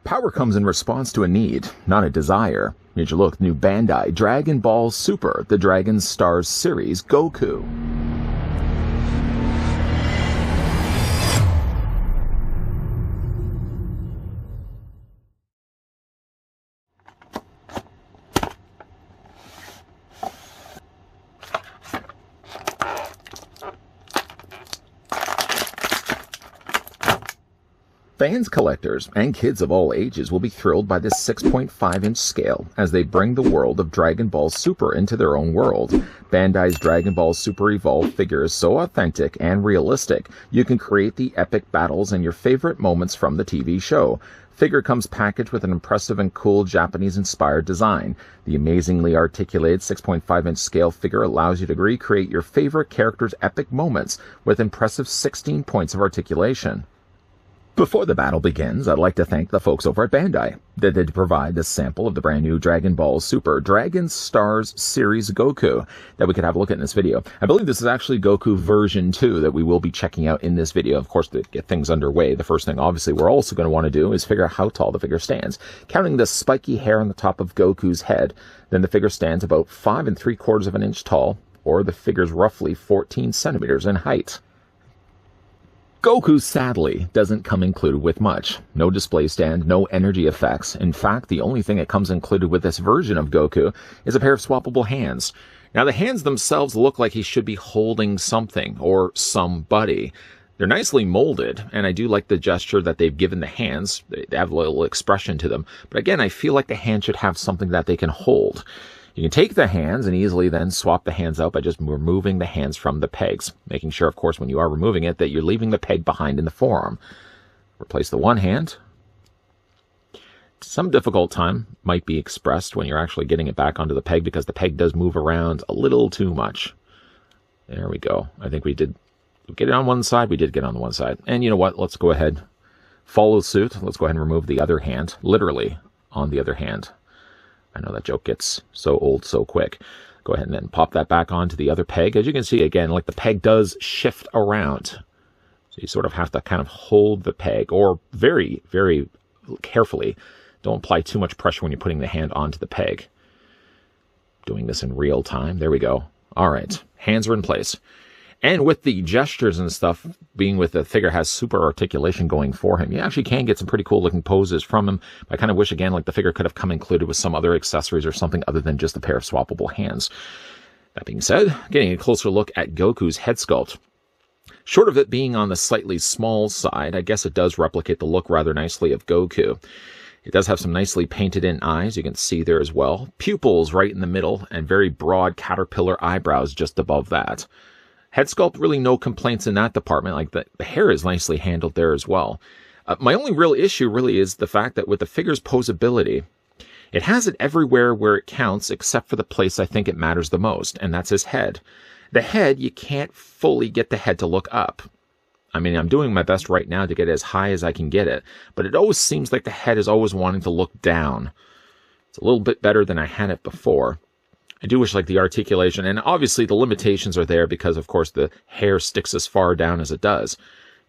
Power comes in response to a need, not a desire. Here's your look, new Bandai Dragon Ball Super, the Dragon Stars series Goku. Fans, collectors, and kids of all ages will be thrilled by this 6.5-inch scale as they bring the world of Dragon Ball Super into their own world. Bandai's Dragon Ball Super Evolved figure is so authentic and realistic, you can create the epic battles and your favorite moments from the TV show. Figure comes packaged with an impressive and cool Japanese-inspired design. The amazingly articulated 6.5-inch scale figure allows you to recreate your favorite character's epic moments with impressive 16 points of articulation. Before the battle begins, I'd like to thank the folks over at Bandai that did provide this sample of the brand new Dragon Ball Super Dragon Stars series Goku that we could have a look at in this video. I believe this is actually Goku version 2 that we will be checking out in this video. Of course, to get things underway, the first thing obviously we're also going to want to do is figure out how tall the figure stands. Counting the spiky hair on the top of Goku's head, then the figure stands about 5 3/4 of an inch tall, or the figure's roughly 14 centimeters in height. Goku, sadly, doesn't come included with much. No display stand, no energy effects. In fact, the only thing that comes included with this version of Goku is a pair of swappable hands. Now, the hands themselves look like he should be holding something or somebody. They're nicely molded, and I do like the gesture that they've given the hands. They have a little expression to them. But again, I feel like the hand should have something that they can hold. You can take the hands and easily then swap the hands out by just removing the hands from the pegs, making sure, of course, when you are removing it, that you're leaving the peg behind in the forearm. Replace the one hand. Some difficult time might be expressed when you're actually getting it back onto the peg because the peg does move around a little too much. There we go. I think we did get it on one side. We did get it on the one side. And you know what? Let's go ahead, follow suit. Let's go ahead and remove the other hand, literally on the other hand. I know that joke gets so old so quick. Go ahead and then pop that back onto the other peg. As you can see, again, like the peg does shift around. So you sort of have to kind of hold the peg, or very, very carefully. Don't apply too much pressure when you're putting the hand onto the peg. Doing this in real time. There we go. All right. Hands are in place. And with the gestures and stuff, being with the figure has super articulation going for him, you actually can get some pretty cool looking poses from him. I kind of wish, again, like the figure could have come included with some other accessories or something other than just a pair of swappable hands. That being said, getting a closer look at Goku's head sculpt. Short of it being on the slightly small side, I guess it does replicate the look rather nicely of Goku. It does have some nicely painted in eyes, you can see there as well. Pupils right in the middle, and very broad caterpillar eyebrows just above that. Head sculpt, really no complaints in that department. Like the hair is nicely handled there as well. My only real issue really is the fact that with the figure's posability, it has it everywhere where it counts except for the place I think it matters the most, and that's his head. The head, you can't fully get the head to look up. I mean, I'm doing my best right now to get it as high as I can get it, but it always seems like the head is always wanting to look down. It's a little bit better than I had it before. I do wish like the articulation, and obviously the limitations are there because, of course, the hair sticks as far down as it does.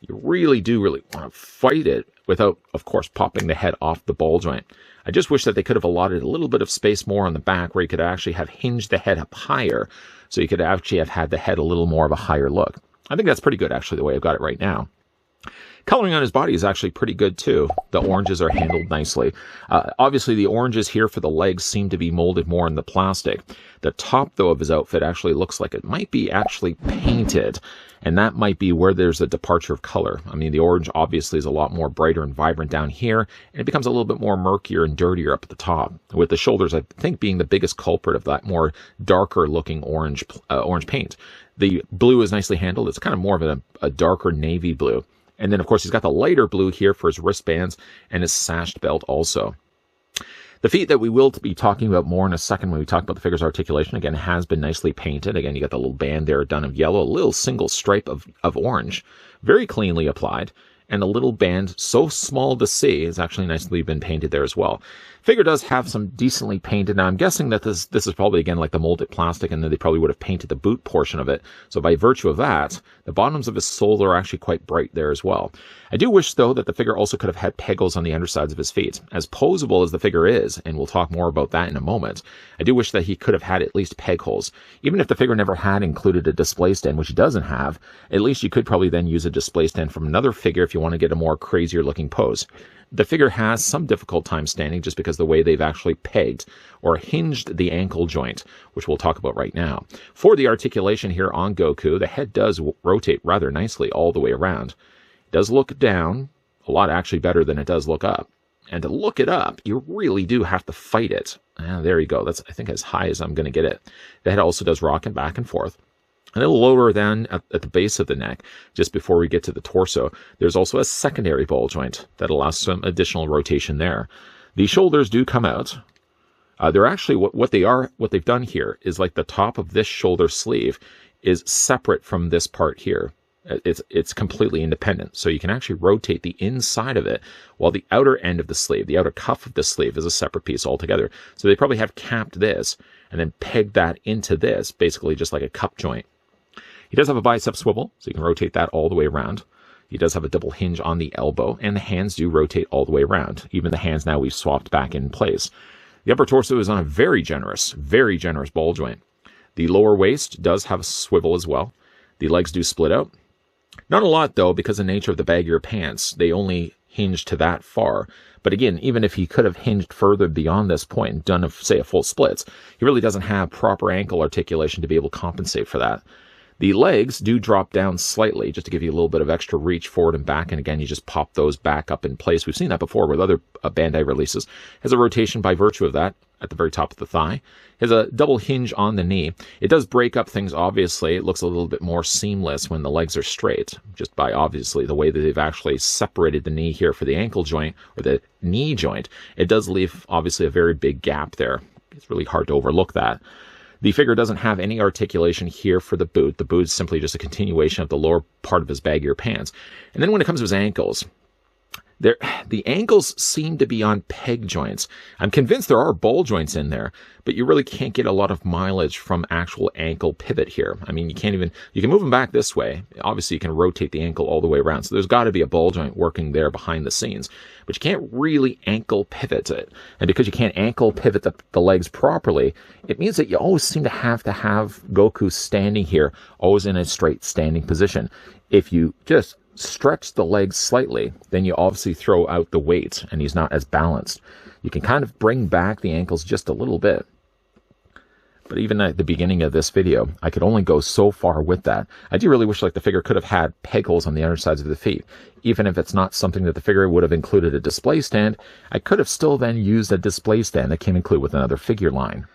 You really do want to fight it without, of course, popping the head off the ball joint. I just wish that they could have allotted a little bit of space more on the back where you could actually have hinged the head up higher, so you could actually have had the head a little more of a higher look. I think that's pretty good, actually, the way I've got it right now. Coloring on his body is actually pretty good, too. The oranges are handled nicely. Obviously, the oranges here for the legs seem to be molded more in the plastic. The top, though, of his outfit actually looks like it might be actually painted, and that might be where there's a departure of color. I mean, the orange obviously is a lot more brighter and vibrant down here, and it becomes a little bit more murkier and dirtier up at the top, with the shoulders, I think, being the biggest culprit of that more darker-looking orange paint. The blue is nicely handled. It's kind of more of a darker navy blue. And then, of course, he's got the lighter blue here for his wristbands and his sashed belt also. The feet that we will be talking about more in a second when we talk about the figure's articulation, again, has been nicely painted. Again, you got the little band there done of yellow, a little single stripe of orange, very cleanly applied. and the little band, so small to see, is actually nicely been painted there as well. Figure does have some decently painted. Now I'm guessing that this is probably, again, like the molded plastic, and then they probably would have painted the boot portion of it. So by virtue of that, the bottoms of his soles are actually quite bright there as well. I do wish, though, that the figure also could have had peg holes on the undersides of his feet. As posable as the figure is, and we'll talk more about that in a moment, I do wish that he could have had at least peg holes. Even if the figure never had included a display stand, which he doesn't have, at least you could probably then use a display stand from another figure if you want to get a more crazier looking pose. The figure has some difficult time standing just because the way they've actually pegged or hinged the ankle joint, which we'll talk about right now. For the articulation here on Goku, the head does rotate rather nicely all the way around. It does look down a lot actually better than it does look up. And to look it up, you really do have to fight it. There you go. That's, I think, as high as I'm going to get it. The head also does rock back and forth. A little lower than at the base of the neck, just before we get to the torso, there's also a secondary ball joint that allows some additional rotation there. The shoulders do come out. They're actually, what they've done here is like the top of this shoulder sleeve is separate from this part here. It's completely independent. So you can actually rotate the inside of it, while the outer end of the sleeve, the outer cuff of the sleeve, is a separate piece altogether. So they probably have capped this and then pegged that into this, basically just like a cup joint. He does have a bicep swivel, so you can rotate that all the way around. He does have a double hinge on the elbow, and the hands do rotate all the way around. Even the hands now we've swapped back in place. The upper torso is on a very generous ball joint. The lower waist does have a swivel as well. The legs do split out. Not a lot, though, because of the nature of the baggier pants. They only hinge to that far. But again, even if he could have hinged further beyond this point and done, say, a full splits, he really doesn't have proper ankle articulation to be able to compensate for that. The legs do drop down slightly just to give you a little bit of extra reach forward and back. And again, you just pop those back up in place. We've seen that before with other Bandai releases. Has a rotation by virtue of that at the very top of the thigh. Has a double hinge on the knee. It does break up things, obviously. It looks a little bit more seamless when the legs are straight, just by obviously the way that they've actually separated the knee here for the ankle joint or the knee joint. It does leave obviously a very big gap there. It's really hard to overlook that. The figure doesn't have any articulation here for the boot. The boot is simply just a continuation of the lower part of his baggier pants. And then when it comes to his ankles, the ankles seem to be on peg joints. I'm convinced there are ball joints in there, but you really can't get a lot of mileage from actual ankle pivot here. I mean, you can move them back this way. Obviously, you can rotate the ankle all the way around. So there's got to be a ball joint working there behind the scenes, but you can't really ankle pivot it. And because you can't ankle pivot the legs properly, it means that you always seem to have Goku standing here, always in a straight standing position. If you just stretch the legs slightly, then you obviously throw out the weight and he's not as balanced. You can kind of bring back the ankles just a little bit. But even at the beginning of this video, I could only go so far with that. I do really wish the figure could have had peg holes on the undersides of the feet. Even if it's not something that the figure would have included a display stand, I could have still then used a display stand that came included with another figure line.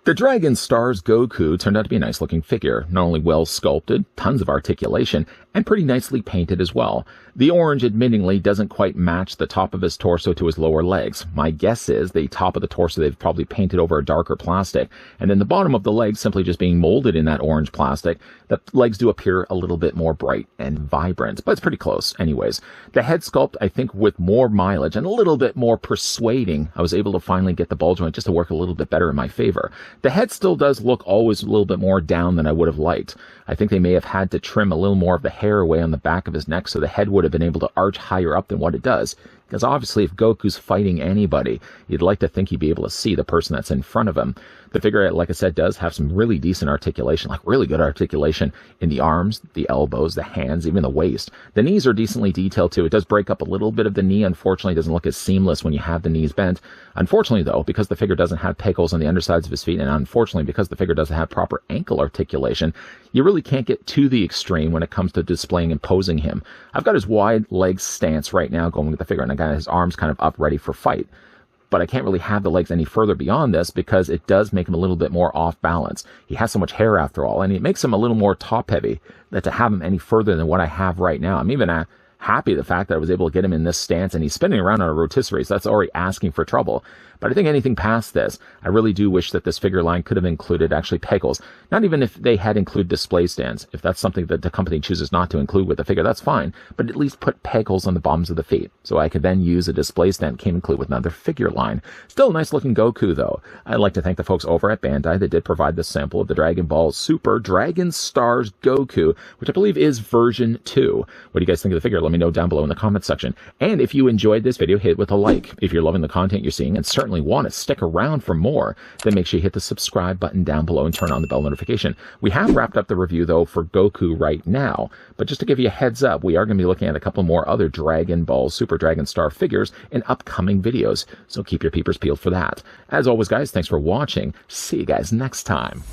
The Dragon Stars Goku turned out to be a nice looking figure, not only well sculpted, tons of articulation, and pretty nicely painted as well. The orange admittingly doesn't quite match the top of his torso to his lower legs. My guess is the top of the torso they've probably painted over a darker plastic, and then the bottom of the legs simply just being molded in that orange plastic. The legs do appear a little bit more bright and vibrant, but it's pretty close anyways. The head sculpt, I think with more mileage and a little bit more persuading, I was able to finally get the ball joint just to work a little bit better in my favor. The head still does look always a little bit more down than I would have liked. I think they may have had to trim a little more of the hair away on the back of his neck so the head would have been able to arch higher up than what it does. Because obviously if Goku's fighting anybody, you'd like to think he'd be able to see the person that's in front of him. The figure, like I said, does have some really decent articulation, like really good articulation in the arms, the elbows, the hands, even the waist. The knees are decently detailed too. It does break up a little bit of the knee. Unfortunately, it doesn't look as seamless when you have the knees bent. Unfortunately, though, because the figure doesn't have peg holes on the undersides of his feet, and unfortunately because the figure doesn't have proper ankle articulation, you really can't get to the extreme when it comes to displaying and posing him. I've got his wide leg stance right now going with the figure, and I got his arms kind of up ready for fight. But I can't really have the legs any further beyond this because it does make him a little bit more off balance. He has so much hair after all, and it makes him a little more top heavy that to have him any further than what I have right now. I'm even happy the fact that I was able to get him in this stance, and he's spinning around on a rotisserie, so that's already asking for trouble. But I think anything past this, I really do wish that this figure line could have included actually pegels. Not even if they had included display stands. If that's something that the company chooses not to include with the figure, that's fine. But at least put pegels on the bottoms of the feet, so I could then use a display stand came included with another figure line. Still a nice looking Goku though. I'd like to thank the folks over at Bandai that did provide the sample of the Dragon Ball Super Dragon Stars Goku, which I believe is version 2. What do you guys think of the figure? Let me know down below in the comments section. And if you enjoyed this video, hit it with a like. If you're loving the content you're seeing and certainly want to stick around for more, then make sure you hit the subscribe button down below and turn on the bell notification. We have wrapped up the review though for Goku right now, but just to give you a heads up, we are going to be looking at a couple more other Dragon Ball Super Dragon Star figures in upcoming videos, so keep your peepers peeled for that. As always guys, thanks for watching. See you guys next time.